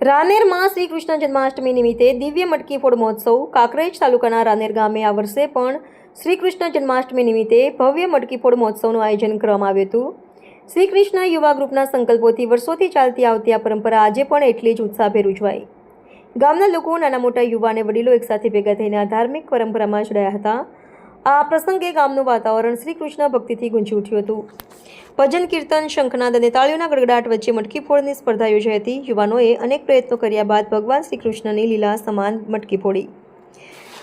રાનેરમાં શ્રી કૃષ્ણ જન્માષ્ટમી નિમિત્તે દિવ્ય મટકી ફોડ મહોત્સવ કાંકરેજ તાલુકાના રાનેર ગામે આ વર્ષે પણ શ્રી કૃષ્ણ જન્માષ્ટમી નિમિત્તે ભવ્ય મટકી ફોડ મહોત્સવનું આયોજન કરવામાં આવ્યું હતું। શ્રી કૃષ્ણ યુવા ગ્રુપના સંકલ્પોથી વર્ષોથી ચાલતી આવતી આ પરંપરા આજે પણ એટલી જ ઉત્સાહભેર ઉજવાઈ। ગામના લોકો, નાના મોટા યુવા અને વડીલો એકસાથે ભેગા થઈને આ ધાર્મિક પરંપરામાં જોડાયા હતા। આ પ્રસંગે ગામનું વાતાવરણ શ્રી કૃષ્ણ ભક્તિથી ગુંજી ઉઠ્યું હતું। ભજન, કીર્તન, શંખનાદ અને તાળીઓના ગડગડાટ વચ્ચે મટકી ફોડની સ્પર્ધા યોજાઈ હતી। યુવાનોએ અનેક પ્રયત્નો કર્યા બાદ ભગવાન શ્રી કૃષ્ણની લીલા સમાન મટકી ફોડી।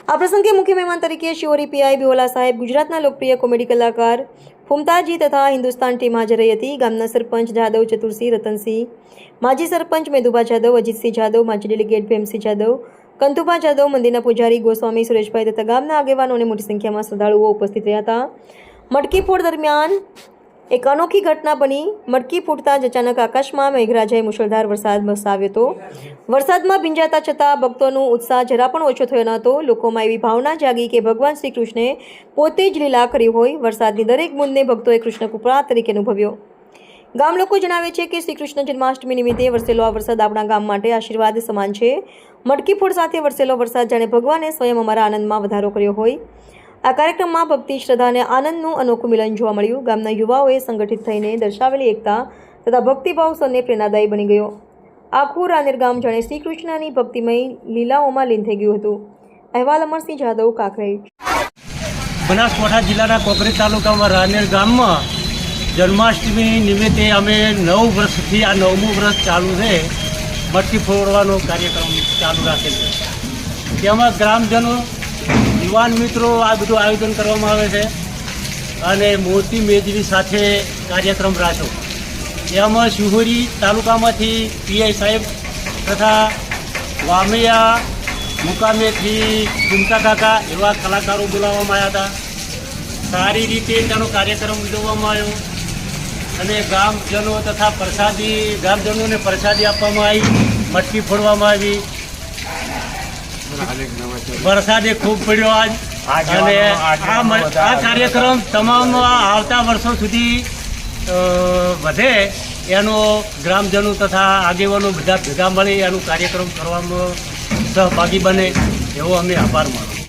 આ પ્રસંગે મુખ્ય મહેમાન તરીકે શિહોરી પીઆઈ બિહોલા સાહેબ, ગુજરાતના લોકપ્રિય કોમેડી કલાકાર ફુમતાજી તથા હિન્દુસ્તાન ટીમ હાજર રહી હતી। ગામના સરપંચ જાદવ ચતુરસિંહ રતનસિંહ, માજી સરપંચ મેદુભા જાદવ, અજીતસિંહ જાદવ, માજી ડેલિગેટ ભીમસિંહ જાદવ, કંતુભા જાદવ, મંદિરના પૂજારી ગોસ્વામી સુરેશભાઈ તથા ગામના આગેવાનો અને મોટી સંખ્યામાં શ્રદ્ધાળુઓ ઉપસ્થિત રહ્યા હતા। મટકી ફોડ દરમિયાન એક અનોખી ઘટના બની। મટકી ફૂટતા જ અચાનક આકાશમાં મેઘરાજાએ મુશળધાર વરસાદ વરસાવ્યો હતો। વરસાદમાં ભીંજાતા છતાં ભક્તોનો ઉત્સાહ જરા પણ ઓછો થયો ન હતો। લોકોમાં એવી ભાવના જાગી કે ભગવાન શ્રી કૃષ્ણે પોતે જ લીલા કરી હોય। વરસાદની દરેક બૂંદને ભક્તોએ કૃષ્ણ કૃપા તરીકે અનુભવ્યો। ગામ લોકો જણાવે છે કે શ્રી કૃષ્ણ જન્માષ્ટમી નિમિત્તે વરસેલો આ વરસાદ આપણા ગામ માટે આશીર્વાદ સમાન છે। મટકી ફોડ સાથે વરસેલો વરસાદ જાણે ભગવાને સ્વયં અમારા આનંદમાં વધારો કર્યો હોય। આ કાર્યક્રમમાં ભક્તિ, શ્રદ્ધા અને આનંદનું અનોખું મિલન જોવા મળ્યું। ગામના યુવાઓએ સંગઠિત થઈને દર્શાવેલી એકતા તથા ભક્તિભાવ સૌને પ્રેરણાદાયી બની ગયો। આખું રાનેર ગામ જાણે શ્રી કૃષ્ણની ભક્તિમય લીલાઓમાં લીન થઈ ગયું હતું। અહેવાલ અમરસિંહ જાદવ, કાંકરેજ। બનાસકાંઠા જિલ્લાના કાંકરેજ તાલુકામાં રાનેર ગામમાં જન્માષ્ટમી નિમિત્તે અમે 9 વર્ષથી આ 9મું વર્ષ ચાલુ છે, મટકી ફોડવાનો કાર્યક્રમ ચાલુ રાખેલ છે। તેમાં ગ્રામજનો, યુવાન મિત્રો આ બધું આયોજન કરવામાં આવે છે અને મોટી મેજની સાથે કાર્યક્રમ રાખ્યો। એમાં શિહોરી તાલુકામાંથી પીઆઈ સાહેબ તથા વામિયા મુકામેથી ચિમકા કાકા એવા કલાકારો બોલાવવામાં આવ્યા હતા। સારી રીતે તેનો કાર્યક્રમ ઉજવવામાં આવ્યો અને ગ્રામજનો તથા ગ્રામજનોને પ્રસાદી આપવામાં આવી, મટકી ફોડવામાં આવી। વરસાદે ખૂબ પડ્યો આજ અને આ કાર્યક્રમ તમામ આવતા વર્ષો સુધી વધે એનો ગ્રામજનો તથા આગેવાનો બધા ભેગા મળી એનો કાર્યક્રમ કરવામાં સહભાગી બને એવો અમે આભાર માનો।